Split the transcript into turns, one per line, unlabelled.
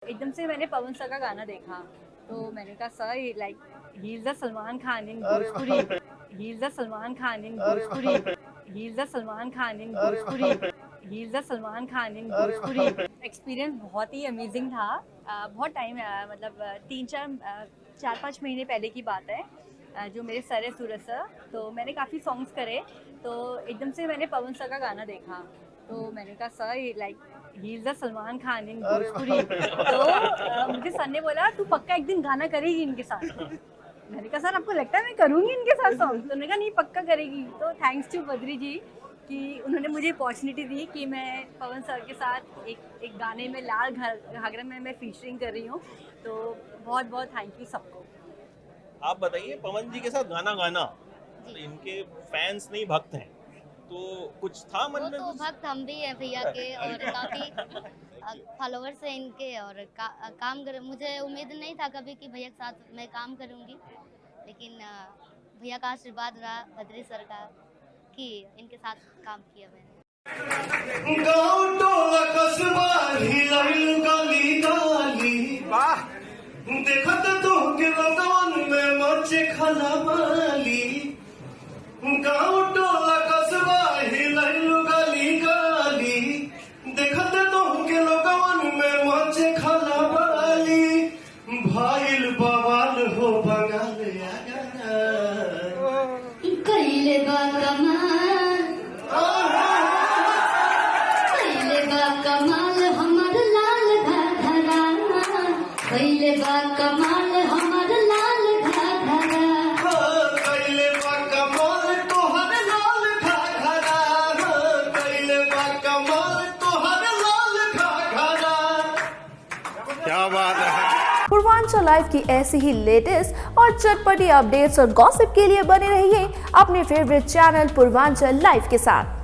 एकदम से मैंने पवन सर का गाना देखा तो मैंने कहा sir like he is the Salman Khan in Bhojpuri, he is the Salman Khan in Bhojpuri, he is the Salman Khan in Bhojpuri, he is the Salman Khan in Bhojpuri. Experience बहुत ही अमेजिंग था। बहुत टाइम मतलब 4-5 महीने पहले की बात है। जो मेरे सर है सूरज सर, तो मैंने काफ़ी सॉन्ग्स करे तो एकदम से मैंने पवन सर का गाना देखा तो मैंने कहा sir like he is the Salman Khan in Bhojpuri. तो मुझे सर ने बोला तू पक्का एक दिन गाना करेगी इनके साथ। मैंने कहा सर आपको लगता है मैं करूँगी इनके साथ सॉन्ग? तो उन्होंने कहा नहीं पक्का करेगी। तो थैंक्स टू बद्री जी कि उन्होंने मुझे अपॉर्चुनिटी दी कि मैं पवन सर के साथ एक गाने में लाल घाघरा में मैं फीचरिंग कर रही हूँ। तो बहुत बहुत थैंक यू सबको।
आप बताइए पवन जी के साथ गाना गाना, तो इनके फैंस नहीं भक्त हैं, तो कुछ था मन में?
तो भक्त हम भी हैं भैया के और काफी फॉलोअर्स हैं इनके और काम कर। मुझे उम्मीद नहीं था कभी कि भैया के साथ मैं काम करूंगी, लेकिन भैया का आशीर्वाद रहा बद्री सर का कि इनके साथ काम किया मैंने।
गाँव टोला कस्बा हिलाइल गली गली, देखत तो के लगवन में मचे खलबली। गाँव टोला कस्बा हिलाइल गली गली, देखत तो के लगवन में मचे खलबली। भाईल बवाल हो बंगाल
कइले बा कमाल, कइले बा कमाल हमर लाल घाघरा, कइले बा कमाल हमर लाल घाघरा।
कइले बा कमाल तोहर लाल घाघरा, कइले बा कमाल तोहर लाल घाघरा।
क्या बात है।
पूर्वांचल लाइव की ऐसी ही लेटेस्ट और चटपटी अपडेट्स और गॉसिप के लिए बने रहिए अपने फेवरेट चैनल पूर्वांचल लाइव के साथ।